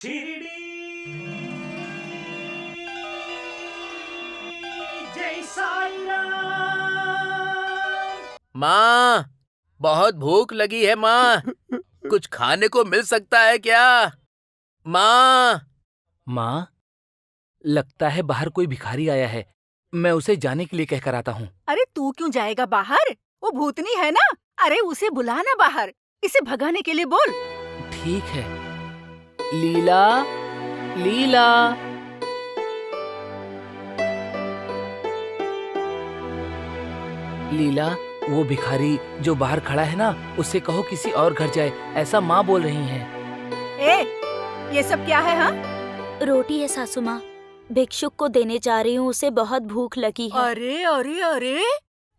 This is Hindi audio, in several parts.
शिरडी जय साईं राम। माँ, बहुत भूख लगी है माँ। कुछ खाने को मिल सकता है क्या? माँ। माँ, लगता है बाहर कोई भिखारी आया है। मैं उसे जाने के लिए कहकर आता हूँ। अरे तू क्यों जाएगा बाहर? वो भूतनी है ना। अरे उसे बुलाना बाहर, इसे भगाने के लिए बोल। ठीक है। लीला, लीला। लीला, वो भिखारी जो बाहर खड़ा है ना, उससे कहो किसी और घर जाए, ऐसा माँ बोल रही हैं। ए, ये सब क्या है हाँ? रोटी है सासू माँ, भिक्षुक को देने जा रही हूँ, उसे बहुत भूख लगी है। अरे अरे अरे,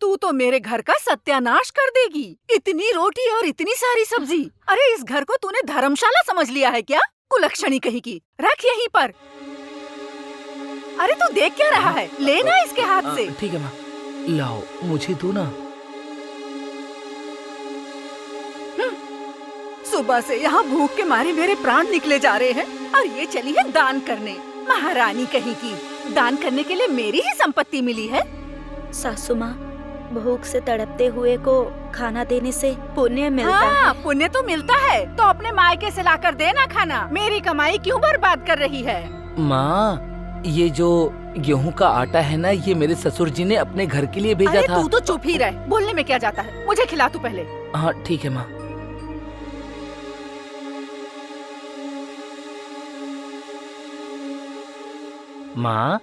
तू तो मेरे घर का सत्यानाश कर देगी। इतनी रोटी और इतनी सारी सब्जी। अरे इस घर को तूने धर्मशाला समझ लिया है क्या? कुलक्षणी कहीं की। रख यहीं पर। अरे तू देख क्या रहा है? लेना इसके हाथ से। ठीक है माँ, लाओ मुझे दो ना। सुबह से यहाँ भूख के मारे मेरे प्राण निकले जा रहे हैं और ये चली है दान करने। महारानी कहीं की। दान करने के लिए मेरी ही संपत्ति मिली है। सासू माँ, भूख से तड़पते हुए को खाना देने से पुण्य मिलता हाँ, है। पुण्य तो मिलता है, तो अपने मायके से लाकर देना खाना। मेरी कमाई क्यों बर्बाद कर रही है? माँ, ये जो गेहूं का आटा है ना, ये मेरे ससुर जी ने अपने घर के लिए भेजा अरे था। तू तो चुप ही रह, बोलने में क्या जाता है। मुझे खिला तू पहले। हाँ ठीक है माँ। माँ,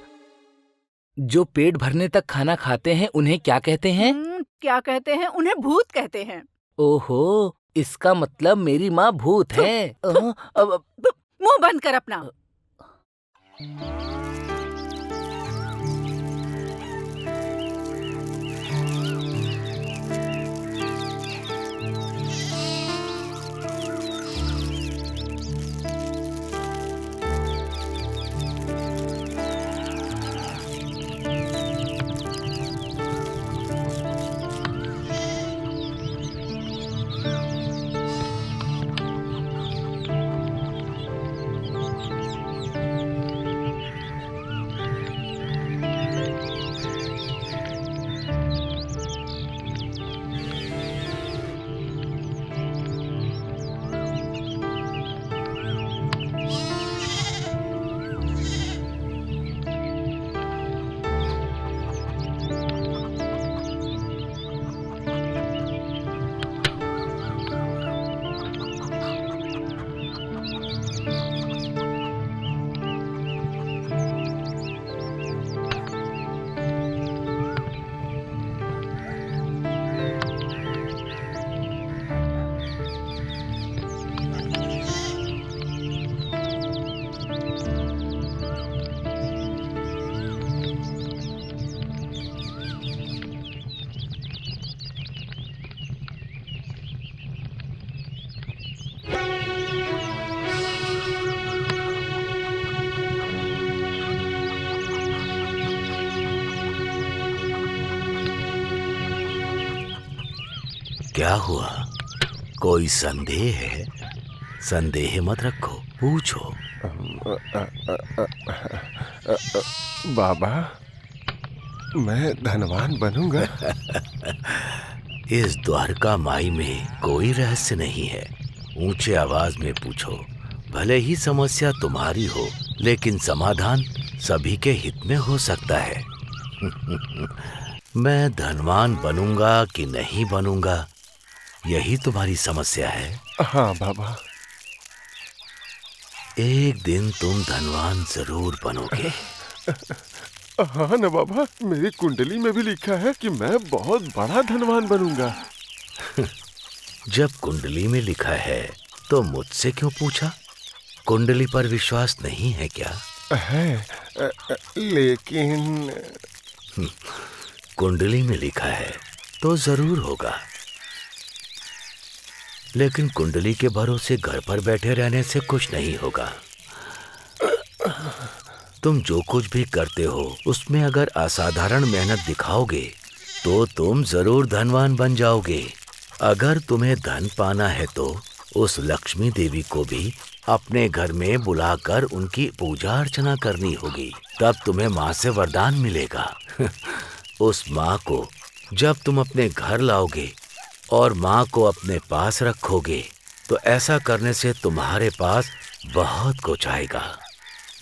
जो पेट भरने तक खाना खाते हैं उन्हें क्या कहते हैं? क्या कहते हैं? उन्हें भूत कहते हैं। ओहो, इसका मतलब मेरी माँ भूत है। मुंह बंद कर अपना। क्या हुआ? कोई संदेह है? संदेह मत रखो, पूछो। बाबा, मैं धनवान बनूंगा? इस द्वारका माई में कोई रहस्य नहीं है। ऊंचे आवाज में पूछो। भले ही समस्या तुम्हारी हो, लेकिन समाधान सभी के हित में हो सकता है। मैं धनवान बनूंगा कि नहीं बनूंगा, यही तुम्हारी समस्या है। हाँ बाबा। एक दिन तुम धनवान जरूर बनोगे। हाँ ना बाबा, मेरी कुंडली में भी लिखा है कि मैं बहुत बड़ा धनवान बनूंगा। जब कुंडली में लिखा है तो मुझसे क्यों पूछा? कुंडली पर विश्वास नहीं है क्या? है, लेकिन कुंडली में लिखा है तो जरूर होगा, लेकिन कुंडली के भरोसे घर पर बैठे रहने से कुछ नहीं होगा। तुम जो कुछ भी करते हो उसमें अगर असाधारण मेहनत दिखाओगे तो तुम जरूर धनवान बन जाओगे। अगर तुम्हें धन पाना है तो उस लक्ष्मी देवी को भी अपने घर में बुलाकर उनकी पूजा अर्चना करनी होगी, तब तुम्हें माँ से वरदान मिलेगा। उस माँ को जब तुम अपने घर लाओगे और माँ को अपने पास रखोगे तो ऐसा करने से तुम्हारे पास बहुत कुछ आएगा।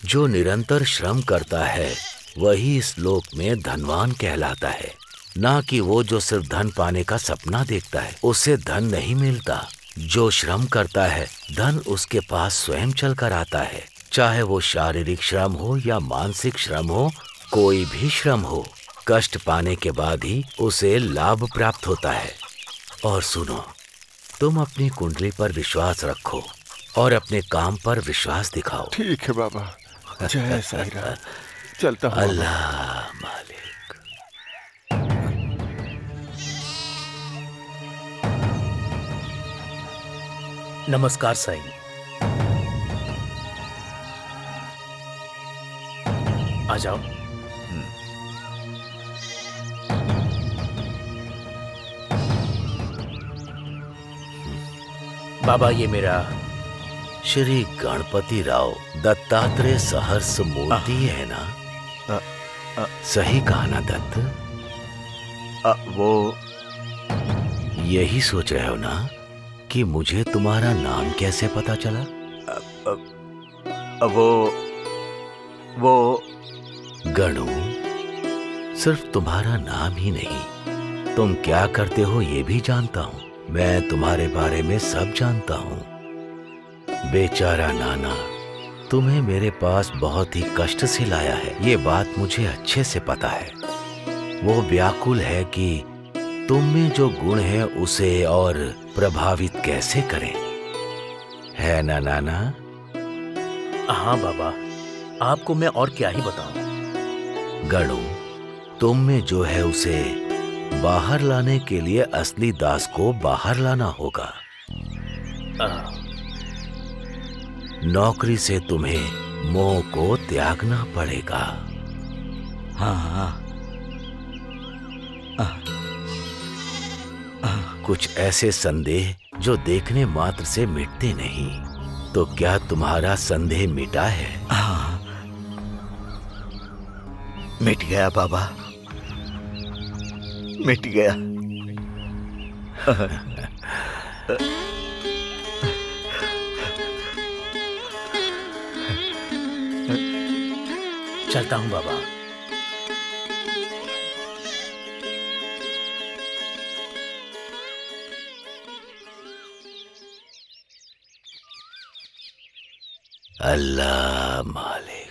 जो निरंतर श्रम करता है वही इस लोक में धनवान कहलाता है, ना कि वो जो सिर्फ धन पाने का सपना देखता है, उसे धन नहीं मिलता। जो श्रम करता है धन उसके पास स्वयं चल कर आता है, चाहे वो शारीरिक श्रम हो या मानसिक श्रम हो, कोई भी श्रम हो, कष्ट पाने के बाद ही उसे लाभ प्राप्त होता है। और सुनो, तुम अपनी कुंडली पर विश्वास रखो और अपने काम पर विश्वास दिखाओ। ठीक है बाबा, जय साईं राम। चलता हूँ। अल्लाह मालिक। नमस्कार साईं। आ जाओ। बाबा, ये मेरा श्री गणपति राव दत्तात्रेय सहर्ष मूर्ति है ना? सही कहा ना दत्त? वो यही सोच रहे हो ना कि मुझे तुम्हारा नाम कैसे पता चला? वो गणू, सिर्फ तुम्हारा नाम ही नहीं, तुम क्या करते हो ये भी जानता हूँ। मैं तुम्हारे बारे में सब जानता हूँ। बेचारा नाना तुम्हें मेरे पास बहुत ही कष्ट से लाया है, ये बात मुझे अच्छे से पता है। वो व्याकुल है कि तुम में जो गुण है उसे और प्रभावित कैसे करें, है ना नाना? हाँ बाबा, आपको मैं और क्या ही बताऊं। गणू, तुम में जो है उसे बाहर लाने के लिए असली दास को बाहर लाना होगा। नौकरी से तुम्हें मोह को त्यागना पड़ेगा। हाँ। कुछ ऐसे संदेह जो देखने मात्र से मिटते नहीं, तो क्या तुम्हारा संदेह मिटा है? हाँ, मिट गया बाबा, मिट गया। चलता हूँ बाबा। अल्लाह मालिक।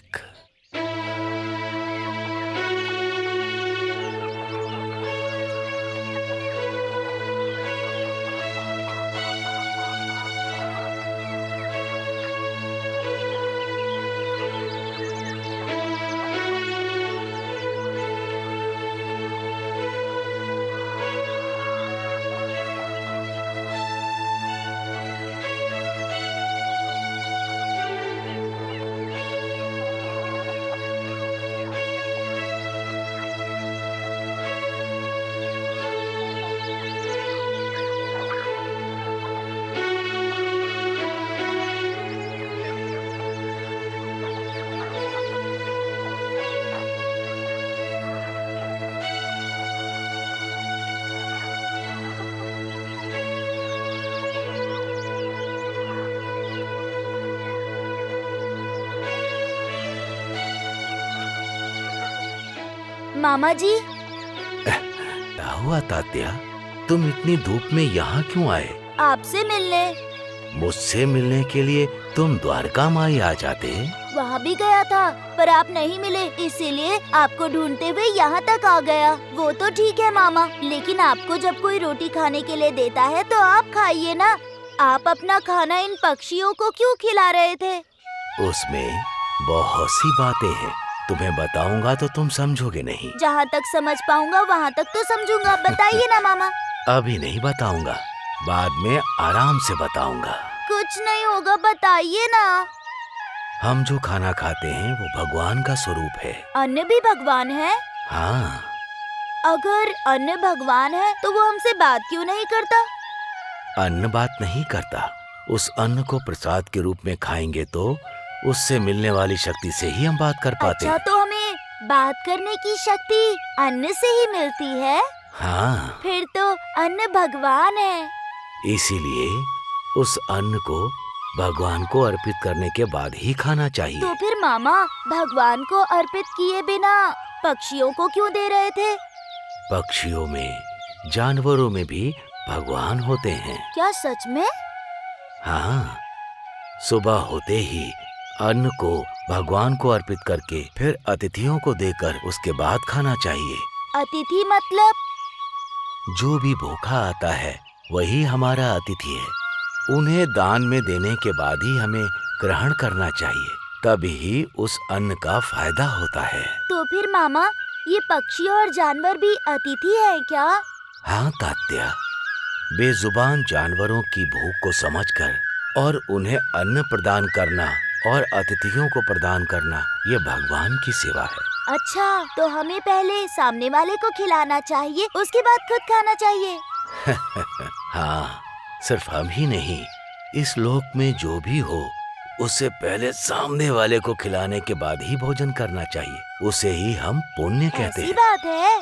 मामा जी, क्या हुआ तात्या? तुम इतनी धूप में यहाँ क्यों आए? आपसे मिलने। मुझसे मिलने के लिए तुम द्वारका माई आ जाते। वहाँ भी गया था पर आप नहीं मिले, इसीलिए आपको ढूंढते हुए यहाँ तक आ गया। वो तो ठीक है मामा, लेकिन आपको जब कोई रोटी खाने के लिए देता है तो आप खाइए ना। आप अपना खाना इन पक्षियों को क्यों खिला रहे थे? उसमें बहुत सी बातें हैं, तुम्हें बताऊंगा तो तुम समझोगे नहीं। जहाँ तक समझ पाऊंगा वहाँ तक तो समझूंगा, बताइए ना मामा। अभी नहीं बताऊंगा, बाद में आराम से बताऊंगा। कुछ नहीं होगा, बताइए ना। हम जो खाना खाते हैं वो भगवान का स्वरूप है। अन्न भी भगवान है? हाँ। अगर अन्न भगवान है तो वो हमसे बात क्यों नहीं करता? अन्न बात नहीं करता, उस अन्न को प्रसाद के रूप में खाएंगे तो उससे मिलने वाली शक्ति से ही हम बात कर पाते अच्छा, हैं। तो हमें बात करने की शक्ति अन्न से ही मिलती है? हाँ, फिर तो अन्न भगवान है। इसीलिए उस अन्न को भगवान को अर्पित करने के बाद ही खाना चाहिए। तो फिर मामा भगवान को अर्पित किए बिना पक्षियों को क्यों दे रहे थे? पक्षियों में, जानवरों में भी भगवान होते हैं। क्या सच में? हाँ, सुबह होते ही अन्न को भगवान को अर्पित करके फिर अतिथियों को देकर उसके बाद खाना चाहिए। अतिथि मतलब? जो भी भूखा आता है वही हमारा अतिथि है। उन्हें दान में देने के बाद ही हमें ग्रहण करना चाहिए, तभी उस अन्न का फायदा होता है। तो फिर मामा ये पक्षी और जानवर भी अतिथि है क्या? हाँ तात्या, बेजुबान जानवरों की भूख को समझकर और उन्हें अन्न प्रदान करना और अतिथियों को प्रदान करना ये भगवान की सेवा है। अच्छा, तो हमें पहले सामने वाले को खिलाना चाहिए, उसके बाद खुद खाना चाहिए। हाँ, सिर्फ हम ही नहीं, इस लोक में जो भी हो उससे पहले सामने वाले को खिलाने के बाद ही भोजन करना चाहिए। उसे ही हम पुण्य कहते ऐसी हैं। बात है?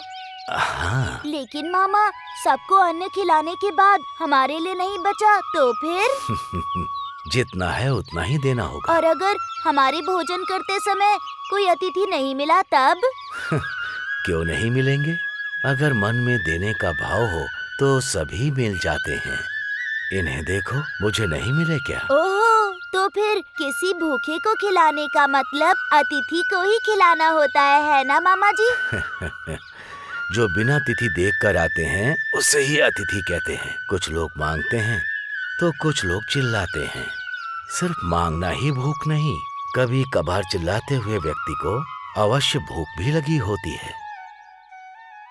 हाँ, लेकिन मामा सबको अन्न खिलाने के बाद हमारे लिए नहीं बचा तो फिर? जितना है उतना ही देना होगा। और अगर हमारे भोजन करते समय कोई अतिथि नहीं मिला तब? क्यों नहीं मिलेंगे? अगर मन में देने का भाव हो तो सभी मिल जाते हैं। इन्हें देखो, मुझे नहीं मिले क्या? ओह, तो फिर किसी भूखे को खिलाने का मतलब अतिथि को ही खिलाना होता है ना मामा जी? जो बिना तिथि देख कर आते हैं उसे ही अतिथि कहते हैं। कुछ लोग मांगते हैं तो कुछ लोग चिल्लाते हैं। सिर्फ मांगना ही भूख नहीं, कभी कभार चिल्लाते हुए व्यक्ति को अवश्य भूख भी लगी होती है।